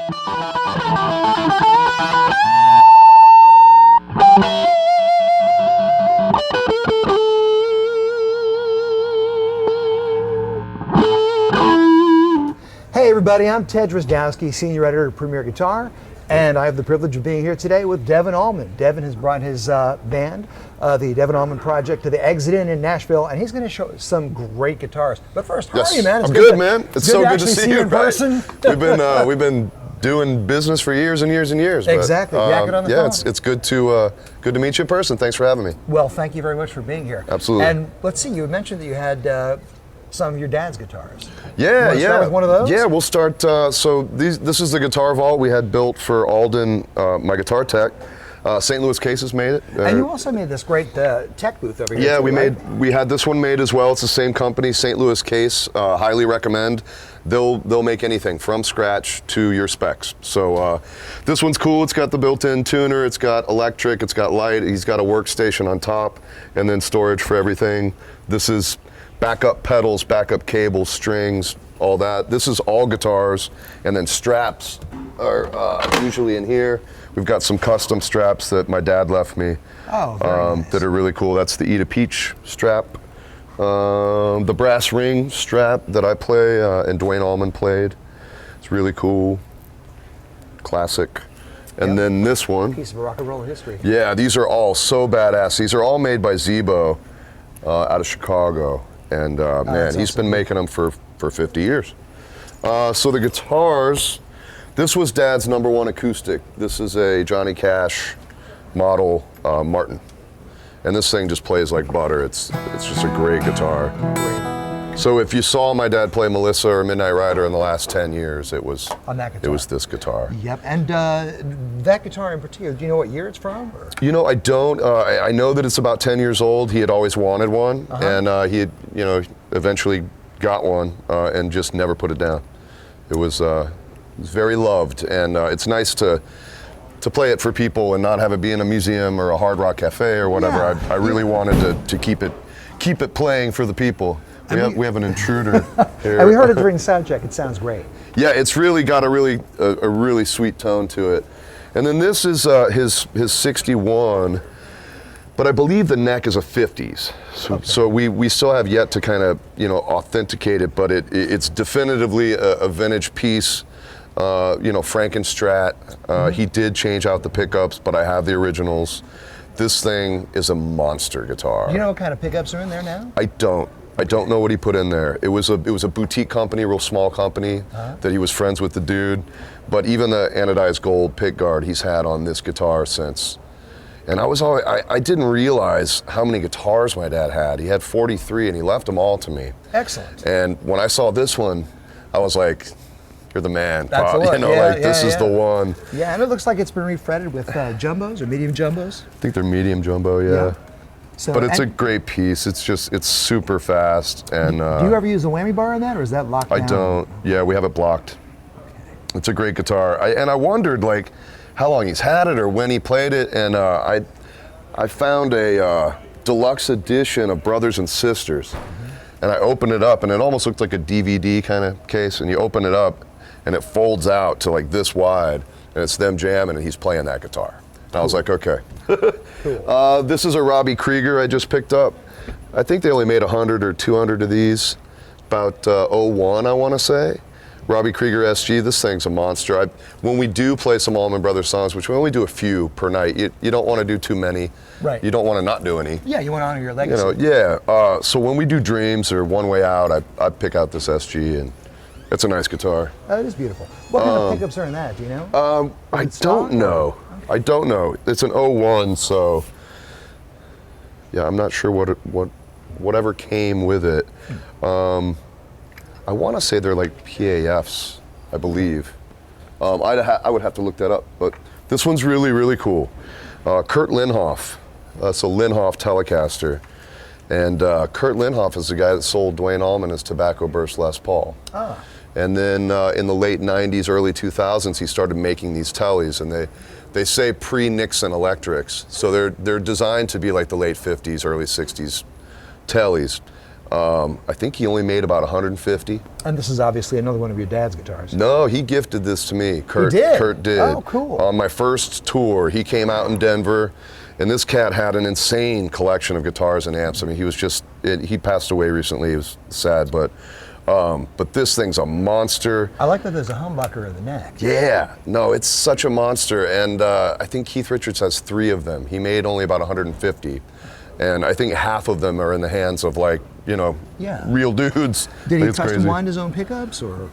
Hey everybody, I'm Ted Drozdowski, Senior Editor of Premier Guitar, and I have the privilege of being here today with Devin Allman. Devin has brought his band, the Devin Allman Project, to the Exit Inn in Nashville, and he's going to show us some great guitars. But first, how are you, man? I'm good, man. It's so good to see you in person. We've been doing business for years and years and years. Exactly. But, on the yeah, phone. it's good to meet you in person. Thanks for having me. Well, thank you very much for being here. Absolutely. And let's see, you mentioned that you had some of your dad's guitars. Yeah, you start with one of those? Yeah, we'll start. So this is the guitar vault we had built for Alden, my guitar tech. St. Louis Cases made it. And you also made this great tech booth over here. Yeah, too, we had this one made as well. It's the same company, St. Louis Case. Highly recommend. They'll make anything from scratch to your specs. So this one's cool. It's got the built-in tuner. It's got electric. It's got light. He's got a workstation on top, and then storage for everything. This is backup pedals, backup cables, strings, all that. This is all guitars, and then straps are usually in here. We've got some custom straps that my dad left me. Oh, very nice. That are really cool. That's the Eat a Peach strap. The brass ring strap that I play and Duane Allman played. It's really cool. Classic. And then this one. Piece of rock and roll history. Yeah, these are all so badass. These are all made by Zebo out of Chicago. And man, he's been making them for 50 years. So the guitars, this was Dad's #1 acoustic. This is a Johnny Cash model Martin. And this thing just plays like butter. It's just a great guitar. So if you saw my dad play Melissa or Midnight Rider in the last 10 years, it was on that guitar. It was this guitar. Yep, and that guitar in particular, do you know what year it's from? Or? You know, I don't. I know that it's about 10 years old. He had always wanted one, and he had, eventually got one and just never put it down. It was very loved, and it's nice to play it for people and not have it be in a museum or a Hard Rock Cafe or whatever. Yeah. I really wanted to keep it playing for the people. We have an intruder here. And we heard it during sound check. It sounds great. Yeah, it's really got a really sweet tone to it. And then this is his 61, but I believe the neck is a 50s. So we still have yet to kind of authenticate it, but it's definitively a vintage piece. Frankenstrat. He did change out the pickups, but I have the originals. This thing is a monster guitar. Do you know what kind of pickups are in there now? I don't know what he put in there. It was a boutique company, real small company, that he was friends with the dude. But even the anodized gold pickguard he's had on this guitar since. And I didn't realize how many guitars my dad had. He had 43 and he left them all to me. Excellent. And when I saw this one, I was like, you're the man. That's the one. This is the one. Yeah, and it looks like it's been refretted with jumbos or medium jumbos. I think they're medium jumbo, yeah. So, but it's a great piece. It's super fast. And do you ever use a whammy bar on that, or is that locked down? I don't. Yeah, we have it blocked. Okay. It's a great guitar. I wondered how long he's had it or when he played it, and I found a deluxe edition of Brothers and Sisters, and I opened it up, and it almost looked like a DVD kind of case. And you open it up, and it folds out to like this wide, and it's them jamming, and he's playing that guitar. And I was like, okay. Cool. This is a Robbie Krieger I just picked up. I think they only made 100 or 200 of these, about 01, I want to say. Robbie Krieger SG, this thing's a monster. When we do play some Allman Brothers songs, which we only do a few per night, you don't want to do too many. Right. You don't want to not do any. Yeah, you want to honor your legacy. So when we do Dreams or One Way Out, I pick out this SG, and it's a nice guitar. Oh, it is beautiful. What kind of pickups are in that, do you know? I don't know. Okay. I don't know. It's an 01, so yeah, I'm not sure whatever came with it. I want to say they're like PAFs, I believe. I would have to look that up, but this one's really, really cool. Kurt Linhoff. It's a Linhoff Telecaster. And Kurt Linhoff is the guy that sold Duane Allman his Tobacco Burst Les Paul. Ah. And then in the late 90s, early 2000s, he started making these tellies, and they say pre-Nixon electrics. So they're designed to be like the late 50s, early 60s tellies. I think he only made about 150. And this is obviously another one of your dad's guitars. No, he gifted this to me. Kurt did? Kurt did. Oh, cool. On my first tour, he came out in Denver, and this cat had an insane collection of guitars and amps. I mean, he was just, he passed away recently. It was sad, but this thing's a monster. I like that there's a humbucker in the neck. Yeah, no, it's such a monster, and I think Keith Richards has 3 of them. He made only about 150, and I think half of them are in the hands of, like, you know, real dudes. Did he It's custom crazy. wind his own pickups, or?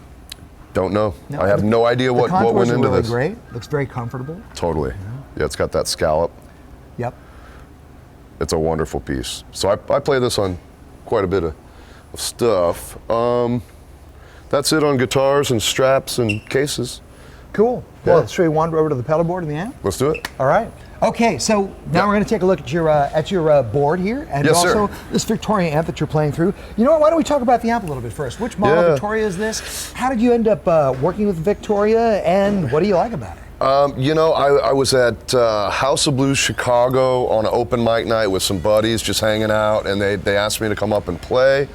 Don't know. No, I have no idea what went into really this. Great. Looks very comfortable. Totally. Yeah, it's got that scallop. Yep. It's a wonderful piece. So I play this on quite a bit of stuff. That's it on guitars and straps and cases. Cool. Yeah. Well, should we wander over to the pedal board and the amp? Let's do it. All right. Okay, so now we're going to take a look at your board here, and Yes, also sir. this Victoria amp that you're playing through. You know what? Why don't we talk about the amp a little bit first? Which model Victoria is this? How did you end up working with Victoria, and what do you like about it? You know, I was at House of Blues Chicago on an open mic night with some buddies just hanging out, and they asked me to come up and play,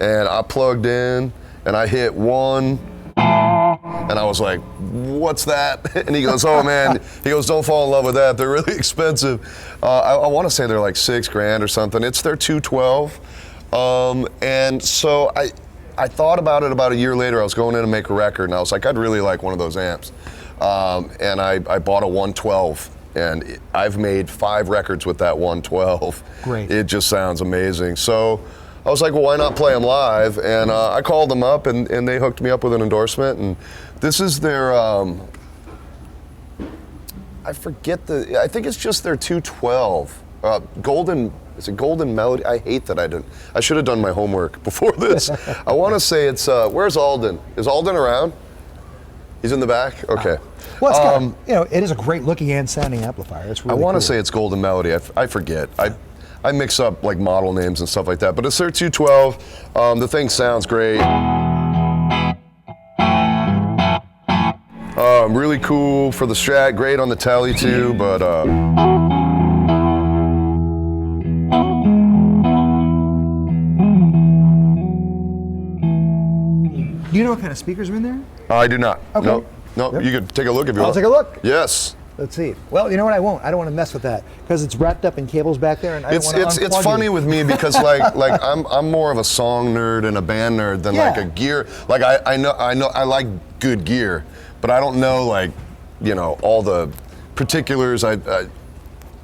and I plugged in, and I hit one, and I was like, what's that? And he goes, oh man, he goes, don't fall in love with that. They're really expensive. I want to say they're like $6,000 or something. It's their 212. And so I thought about it about a year later. I was going in to make a record, and I was like, I'd really like one of those amps. And I bought a 112. And I've made 5 records with that 112. Great. It just sounds amazing. So I was like, well, why not play them live? And I called them up, and they hooked me up with an endorsement. And this is their, I think it's just their 212. Golden, is it Golden Melody? I hate that I didn't. I should have done my homework before this. I want to say it's, where's Alden? Is Alden around? He's in the back? Okay. Well, it's got, you know, it is a great looking and sounding amplifier. It's really I want to cool. say it's Golden Melody. I forget. I mix up like model names and stuff like that, but it's their 212. The thing sounds great. Really cool for the Strat, great on the Tele too, but Do you know what kind of speakers are in there? I do not. Okay. No, Yep. you could take a look if you want. I'll take a look. Yes. Let's see. Well, you know what? I won't. I don't want to mess with that because it's wrapped up in cables back there, and I don't want to unplug It's funny it. with me because like I'm more of a song nerd and a band nerd than like Yeah. a gear. Like I know I like good gear, but I don't know, like, you know, all the particulars.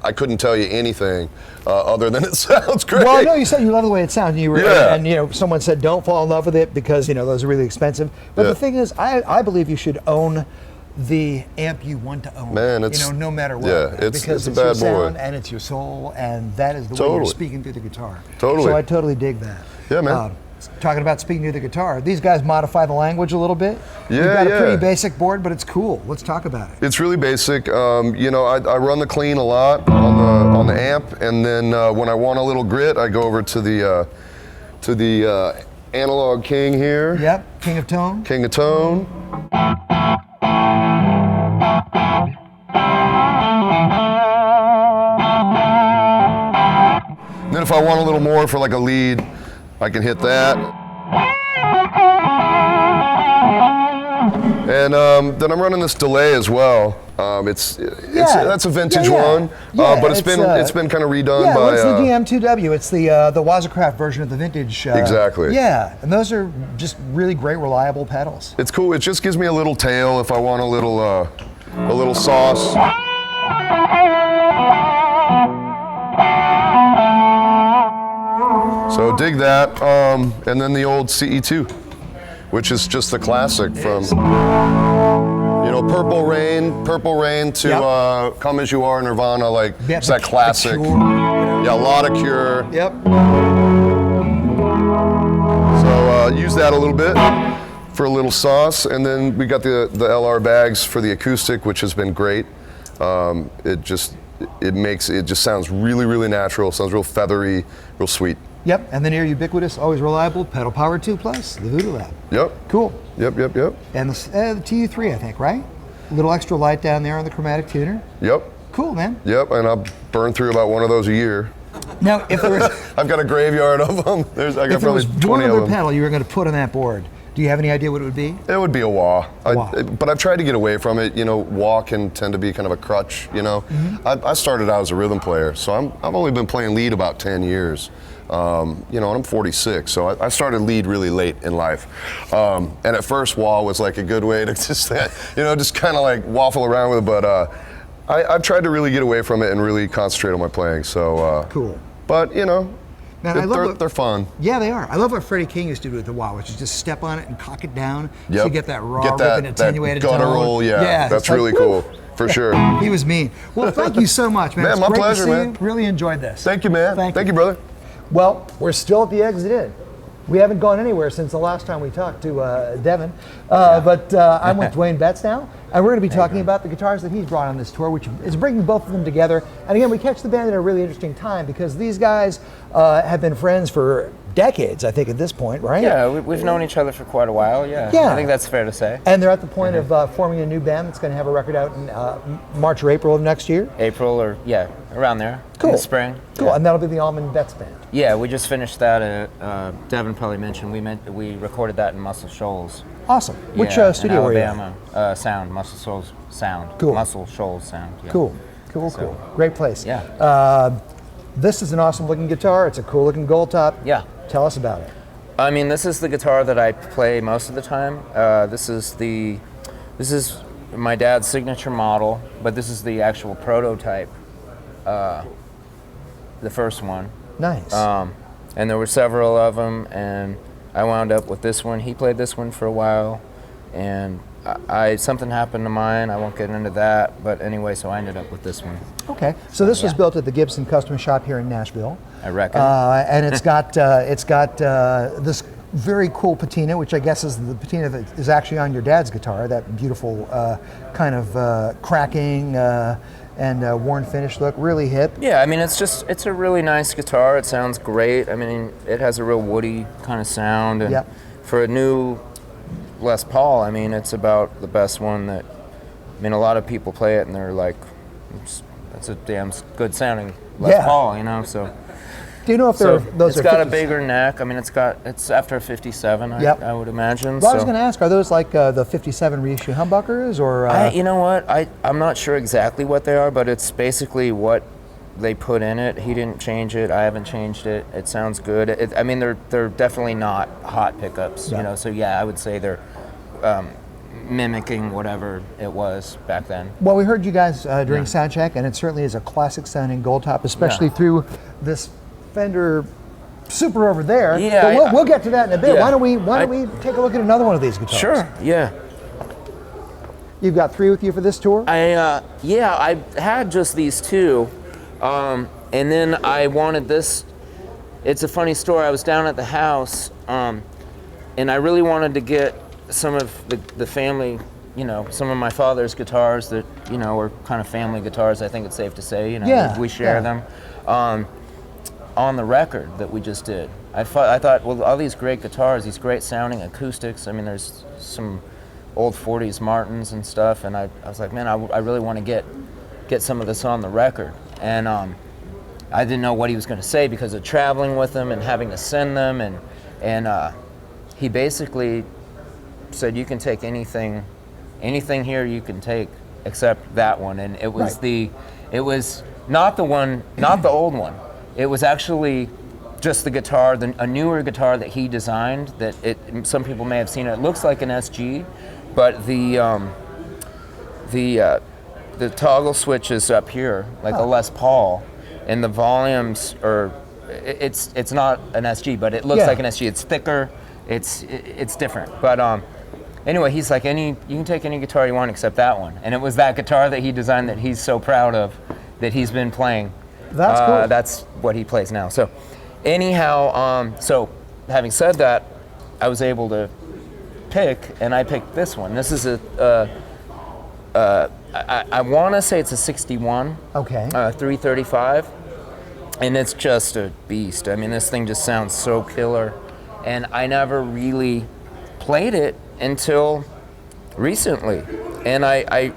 I couldn't tell you anything other than it sounds great. Well, no, you said you love the way it sounds. You were, Yeah. and you know, someone said don't fall in love with it because you know those are really expensive. But Yeah. the thing is, I believe you should own the amp you want to own. Man, it's- you know, no matter what. yeah, it's because a it's your bad boy. sound and it's your soul, and that is the way you're Totally. speaking through the guitar. Totally. So I totally dig that. Yeah, man. Talking about speaking through the guitar, these guys modify the language a little bit. You've Yeah, got a yeah. pretty basic board, but it's cool. Let's talk about it. It's really basic. You know, I run the clean a lot on the amp, and then when I want a little grit, I go over to the analog king here. Yep, King of Tone. King of Tone. And then if I want a little more for like a lead, I can hit that. And then I'm running this delay as well. That's a vintage one, but it's been kind of redone yeah, by. It's the DM2W. It's the Wazacraft version of the vintage. Exactly. Yeah, and those are just really great, reliable pedals. It's cool. It just gives me a little tail if I want a little sauce. So dig that, and then the old CE2, which is just the classic from, you know, Purple Rain to Yep. Come As You Are, Nirvana, like Yeah, it's that the classic. Cure, you know. Yeah, a lot of Cure. Yep. So use that a little bit for a little sauce, and then we got the LR bags for the acoustic, which has been great. It just sounds really, really natural. Sounds real feathery, real sweet. Yep, and then here, ubiquitous, always reliable, pedal power 2 plus, the Voodoo Lab. Yep. Cool. Yep. And the TU3, I think, right? A little extra light down there on the chromatic tuner. Yep. Cool, man. Yep. And I'll burn through about one of those a year. Now, if there was, I've got a graveyard of them. I got if there probably was one 20 of other them. pedal you were going to put on that board, do you have any idea what it would be? It would be a wah. Wah. But I've tried to get away from it. You know, wah can tend to be kind of a crutch, you know. I started out as a rhythm player, so I've only been playing lead about 10 years. You know, and I'm 46, so I started lead really late in life. And at first, wah was like a good way to just, you know, just kind of like waffle around with it. But I've tried to really get away from it and really concentrate on my playing. So Cool. But you know, Man, I love they're fun. Yeah, they are. I love what Freddie King used to do with the wah, which is just step on it and cock it down, so Yep. you get that raw, Get that, ripping, attenuated that guttural, tone. yeah, that's it's like, really woo. cool, for sure. He was mean. Well, thank you so much, man. Man, It's my great pleasure, to see man. You. Really enjoyed this. Thank you, man. Thank you, brother. Well, we're still at the Exit Inn. We haven't gone anywhere since the last time we talked to Devin, but I'm with Duane Betts now, and we're going to be talking about the guitars that he's brought on this tour, which is bringing both of them together. And again, we catch the band at a really interesting time because these guys have been friends for decades, I think, at this point, right? Yeah, we've known each other for quite a while, yeah. Yeah. I think that's fair to say. And they're at the point of forming a new band that's going to have a record out in March or April of next year. April or, yeah, around there. Cool. In the spring. Cool, Yeah. and that'll be the Allman Betts band. Yeah, we just finished that. Devin probably mentioned we recorded that in Muscle Shoals. Awesome. Which Yeah, in studio were you at? Alabama. Sound, Muscle Shoals Sound. Cool. Muscle Shoals Sound. Yeah. Cool, cool, So- cool. Great place. Yeah. This is an awesome looking guitar. It's a cool looking gold top. Yeah. Tell us about it. I mean, this is the guitar that I play most of the time. This is my dad's signature model, but this is the actual prototype, the first one. Nice. And there were several of them, and I wound up with this one. He played this one for a while, and something happened to mine. I won't get into that, but anyway, so I ended up with this one. Okay, so this was yeah. built at the Gibson Custom Shop here in Nashville. I reckon. And it's got this very cool patina, which I guess is the patina that is actually on your dad's guitar. That beautiful kind of cracking and worn finish look, really hip. Yeah, I mean, it's a really nice guitar. It sounds great. I mean, it has a real woody kind of sound, and Yep. for a new Les Paul, I mean, it's about the best one that. I mean, a lot of people play it and they're like, "That's a damn good sounding Les Yeah. Paul," you know. So. Do you know if So those it's are got a 50s? bigger neck. I mean, it's after a 57, Yep. I would imagine. Well, I was so. going to ask, are those like the 57 reissue humbuckers or? You know what? I'm not sure exactly what they are, but it's basically what they put in it. He didn't change it. I haven't changed it. It sounds good. I mean, they're definitely not hot pickups. Yeah. You know. So yeah, I would say they're mimicking whatever it was back then. Well, we heard you guys during Yeah. sound check, and it certainly is a classic sounding gold top, especially Yeah. through this Fender Super over there. Yeah, but we'll get to that in a bit. Yeah. Why don't we take a look at another one of these guitars? Sure. Yeah. You've got three with you for this tour? I had just these two, and then I wanted this. It's a funny story. I was down at the house, and I really wanted to get some of the family, you know, some of my father's guitars that, you know, are kind of family guitars. I think it's safe to say, you know, Yeah, we share yeah. them. On the record that we just did, I thought, well, all these great guitars, these great sounding acoustics. I mean, there's some old 40s Martins and stuff, and I was like, man, I really want to get some of this on the record. And I didn't know what he was going to say because of traveling with them and having to send them, and he basically said, you can take anything here you can take except that one. And it was Right. it was not the one, not the old one. It was actually just the guitar, a newer guitar that he designed. That some people may have seen it. It looks like an SG, but the toggle switch is up here, like a Les Paul, and the volumes are. It's not an SG, but it looks Yeah. like an SG. It's thicker. It's different. But anyway, he's like, you can take any guitar you want except that one. And it was that guitar that he designed that he's so proud of, that he's been playing. That's cool. That's what he plays now. So anyhow, so having said that, I was able to pick, and I picked this one. This is I want to say it's a 61. Okay. 335. And it's just a beast. I mean, this thing just sounds so killer. And I never really played it until recently. And I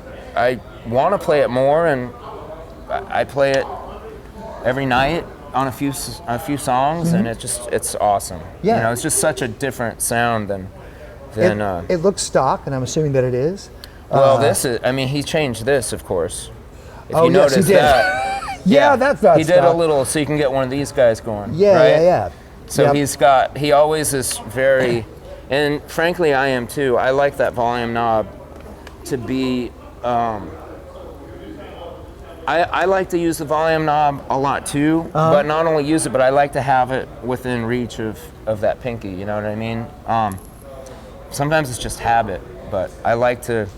want to play it more, and I play it every night. on a few songs, and it's awesome. Yeah. You know, it's just such a different sound than. It looks stock, and I'm assuming that it is. Well, this is. I mean, he changed this, of course. If Oh, you yes, he notice did. that. Yeah, that's not He did a stock. little, so you can get one of these guys going. Yeah, right? yeah. So Yep. he always is very, and frankly, I am too. I like that volume knob to be. I like to use the volume knob a lot too, but not only use it, but I like to have it within reach of that pinky, you know what I mean? Sometimes it's just habit, but I like to,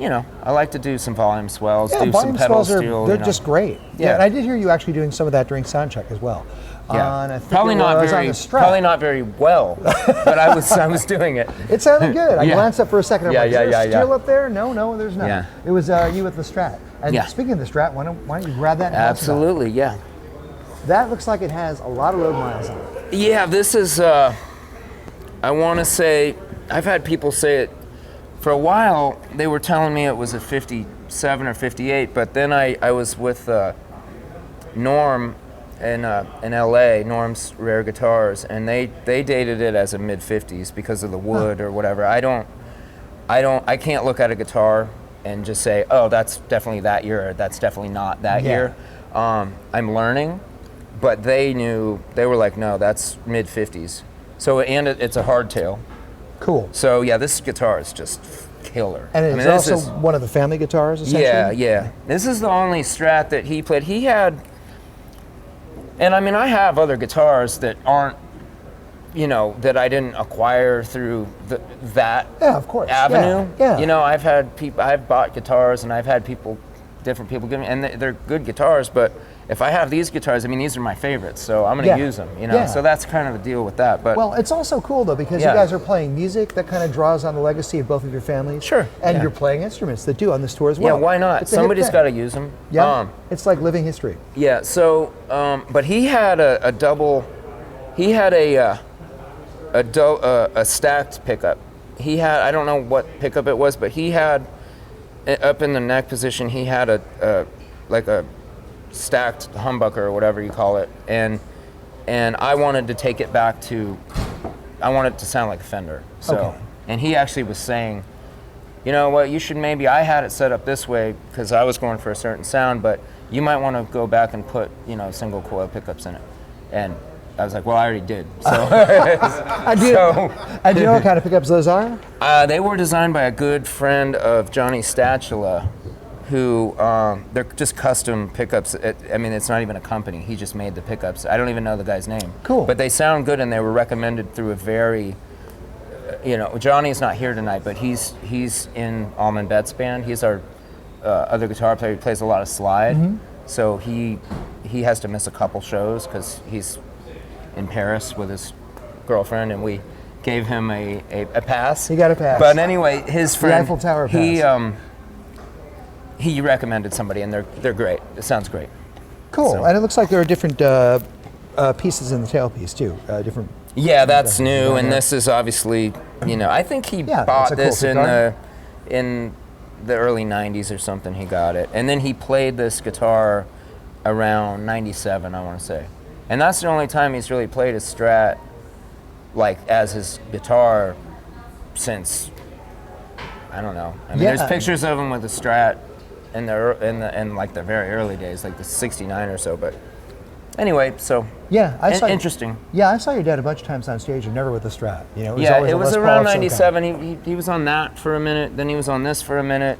I like to do some volume swells, do some volume pedal swells steel. they're just great. Yeah. And I did hear you actually doing some of that during sound check as well. Yeah. I think Probably it not was on very, the Strat. probably not very well, but I was doing it. It sounded good. I Yeah. glanced up for a second. I'm Yeah, like, yeah, is there a yeah, steel yeah. up there? No, there's not. Yeah. It was you with the Strat. And Yeah. speaking of the Strat, why don't you grab that and tell us about it? Absolutely, yeah. That looks like it has a lot of road miles on it. Yeah, this is, I want to say, I've had people say it, for a while, they were telling me it was a 57 or 58, but then I was with Norm in LA, Norm's Rare Guitars, and they dated it as a mid-50s because of the wood or whatever. I can't look at a guitar and just say, oh, that's definitely that year, or that's definitely not that year. I'm learning, but they were like, no, that's mid-50s. So, and it's a hardtail. Cool. So yeah, this guitar is just killer. And it's this also is, one of the family guitars, essentially? yeah. This is the only Strat that he played. He had, and I mean, I have other guitars that aren't, that I didn't acquire through that Yeah, of course. avenue. Yeah. I've bought guitars and I've had different people give me, and they're good guitars, but if I have these guitars, I mean, these are my favorites, so I'm going to use them, Yeah. So that's kind of the deal with that. But Well, it's also cool, though, because you guys are playing music that kind of draws on the legacy of both of your families. Sure, And yeah. you're playing instruments that do on this tour as well. yeah, why not? It's a hit Somebody's thing. got to use them. Yeah, it's like living history. Yeah, so, but he had a double, he had a stacked pickup. He had, I don't know what pickup it was, but he had, up in the neck position, he had a stacked humbucker or whatever you call it. And I wanted to take it back to, I want it to sound like a Fender. So, Okay. And he actually was saying, you know what, you should maybe, I had it set up this way because I was going for a certain sound, but you might want to go back and put, single coil pickups in it. And I was like, well, I already did. So, I do. And do you know what kind of pickups those are? they were designed by a good friend of Johnny Statula, who, they're just custom pickups. It's not even a company. He just made the pickups. I don't even know the guy's name. Cool. But they sound good, and they were recommended through a very, Johnny's not here tonight, but he's in Allman Betts' band. He's our other guitar player. He plays a lot of slide. Mm-hmm. So he has to miss a couple shows because he's in Paris with his girlfriend, and we gave him a pass. He got a pass. But anyway, his friend, Eiffel Tower pass. he recommended somebody, and they're great. It sounds great. Cool. So- And it looks like there are different pieces in the tailpiece, too. Different. Yeah, that's new, Yeah. and this is obviously, I think he Yeah, it's bought a cool this guitar. in the early '90s or something. He got it, and then he played this guitar around '97, I want to say, and that's the only time he's really played a Strat, like as his guitar, since I don't know. I mean, Yeah. there's pictures of him with a Strat in the very early days, like the '69 or so, but. Anyway, so Yeah, I saw. interesting. Yeah, I saw your dad a bunch of times on stage, and never with the Strat. It was Yeah, always it a was Les Paul around of some kind. '97. He was on that for a minute, then he was on this for a minute,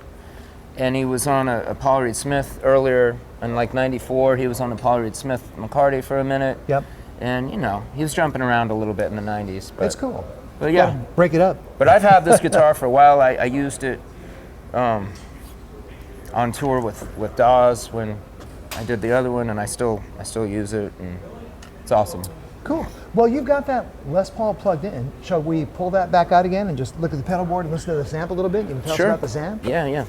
and he was on a Paul Reed Smith earlier in like '94. He was on a Paul Reed Smith McCarty for a minute. Yep. And he was jumping around a little bit in the '90s. But, It's cool. But yeah, Break it up. but I've had this guitar for a while. I used it on tour with Dawes when I did the other one, and I still use it, and it's awesome. Cool. Well, you've got that Les Paul plugged in. Shall we pull that back out again and just look at the pedal board and listen to the samp a little bit? You can tell Sure. us about the samp? Yeah.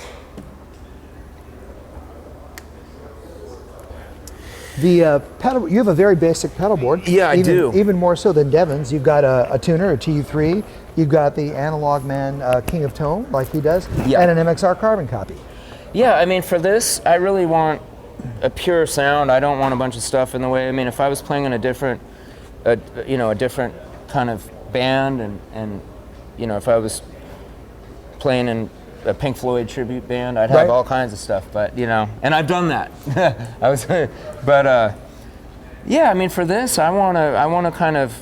The pedal, you have a very basic pedal board. Yeah, I do. Even more so than Devin's. You've got a tuner, a TU3. You've got the Analog Man King of Tone, like he does, Yeah. and an MXR carbon copy. Yeah, I mean, for this, I really want a pure sound. I don't want a bunch of stuff in the way. I mean, if I was playing in a different, a different kind of band, and if I was playing in a Pink Floyd tribute band, I'd have all kinds of stuff. But and I've done that. Yeah. I mean, for this, I wanna kind of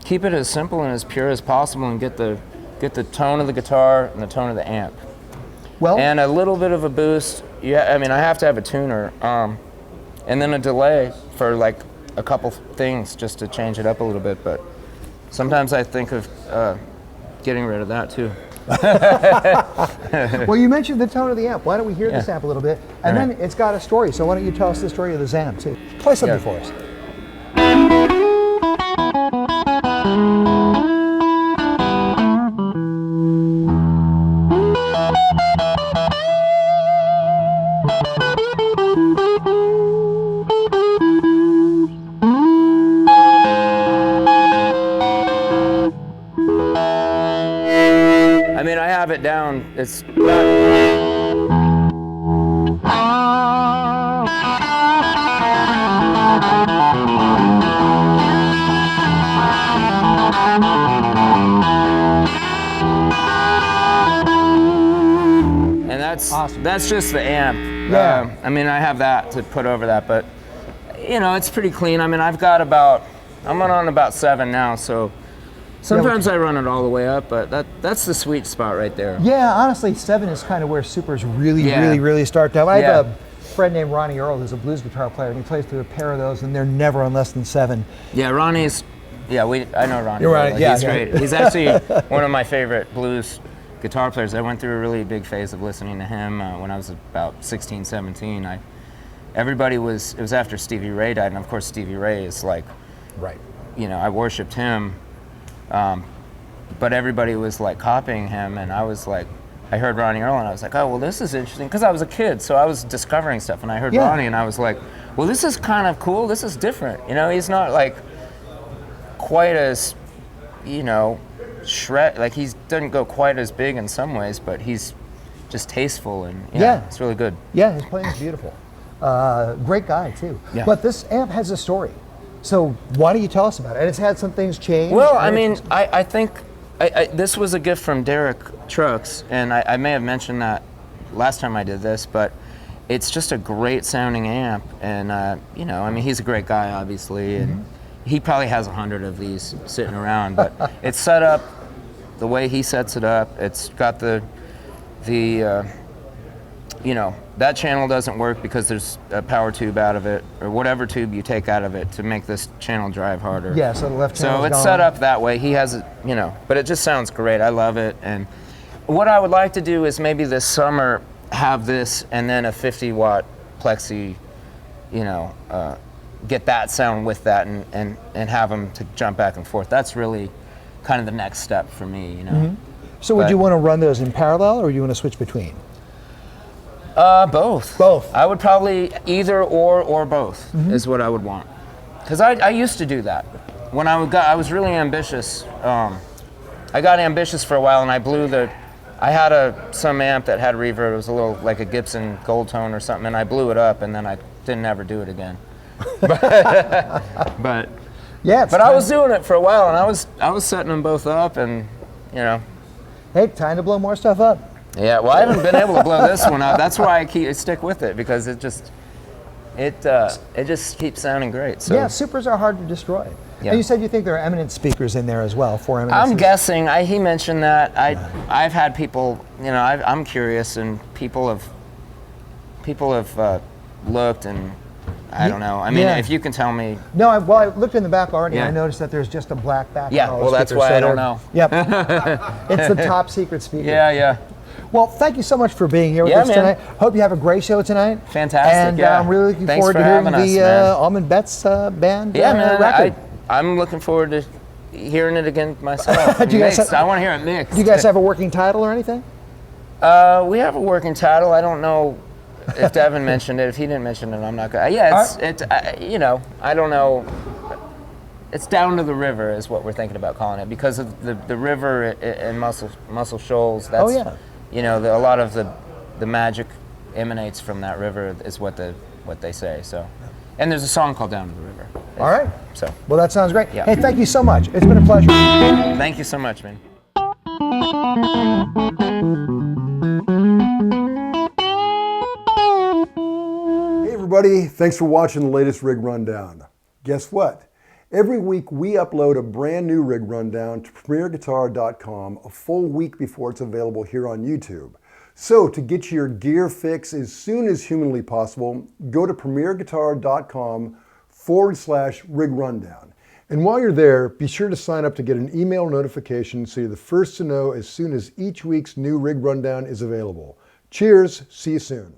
keep it as simple and as pure as possible, and get the tone of the guitar and the tone of the amp. Well, and a little bit of a boost. Yeah, I mean, I have to have a tuner, and then a delay for like a couple things just to change it up a little bit. But sometimes I think of getting rid of that too. Well, you mentioned the tone of the amp. Why don't we hear this amp a little bit? And then it's got a story. So why don't you tell us the story of this amp too? Play something for us. I mean, I have it down. It's not... And that's awesome. That's just the amp. Yeah. I mean, I have that to put over that, but it's pretty clean. I mean, I'm on about 7 now, so sometimes I run it all the way up, but that's the sweet spot right there. Yeah, honestly, 7 is kind of where supers really start down. I have a friend named Ronnie Earl who's a blues guitar player, and he plays through a pair of those, and they're never on less than 7. Yeah, Ronnie's. Yeah, I know Ronnie. You're right. He's great. He's actually one of my favorite blues guitar players. I went through a really big phase of listening to him when I was about 16, 17. It was after Stevie Ray died, and of course Stevie Ray is like, right. I worshipped him, but everybody was like copying him, and I was like, I heard Ronnie Earl, and I was like, oh, well, this is interesting, because I was a kid, so I was discovering stuff, and I heard Ronnie, and I was like, well, this is kind of cool, this is different, he's not like quite as, like he doesn't go quite as big in some ways, but he's just tasteful, and it's really good. Yeah, his playing is beautiful. Great guy, too. Yeah. But this amp has a story, so why don't you tell us about it? And it's had some things change. Well, I mean, I think this was a gift from Derek Trucks, and I may have mentioned that last time I did this, but it's just a great sounding amp, and I mean, he's a great guy, obviously, and he probably has 100 of these sitting around, but it's set up the way he sets it up. It's got the that channel doesn't work because there's a power tube out of it, or whatever tube you take out of it to make this channel drive harder. Yeah, so the left channel. So it's set up that way. He has it, but it just sounds great. I love it. And what I would like to do is maybe this summer have this and then a 50-watt plexi, get that sound with that and have them to jump back and forth. That's really kind of the next step for me, So would you want to run those in parallel, or do you want to switch between? Both. Both. I would probably either or both is what I would want. Because I used to do that. When I was really ambitious. I got ambitious for a while, and I had some amp that had reverb. It was a little like a Gibson Gold Tone or something, and I blew it up, and then I didn't ever do it again. but I was doing it for a while, and I was setting them both up, and Hey, time to blow more stuff up. Yeah, well, I haven't been able to blow this one out. That's why I stick with it, because it just keeps sounding great. So. Yeah, supers are hard to destroy. Yeah. And you said you think there are eminent speakers in there as well, 4 eminences. I'm guessing. He mentioned that. I've had people. I'm curious, and people have looked, and I don't know. I mean, if you can tell me. No, I looked in the back already, and I noticed that the's just a black background. Yeah, well, that's why I don't know. Yep. It's the top secret speaker. Yeah. Well, thank you so much for being here with us tonight. Hope you have a great show tonight. Fantastic. And I'm really looking forward to hearing the Allman Betts band record. I'm looking forward to hearing it again myself. I want to hear it mixed. Do you guys have a working title or anything? We have a working title. I don't know if Devin mentioned it. If he didn't mention it, I'm not going to. Yeah, I don't know. It's Down to the River is what we're thinking about calling it, because of the river and Muscle Shoals. That's, a lot of the magic emanates from that river is what they say. So, and there's a song called Down to the River. All right. So, Well, that sounds great. Yeah. Hey, thank you so much. It's been a pleasure. thank you so much, man. Hey everybody, thanks for watching the latest Rig Rundown. Guess what? Every week we upload a brand new Rig Rundown to premierguitar.com a full week before it's available here on YouTube. So to get your gear fix as soon as humanly possible, go to premierguitar.com/Rig Rundown. And while you're there, be sure to sign up to get an email notification so you're the first to know as soon as each week's new Rig Rundown is available. Cheers, see you soon.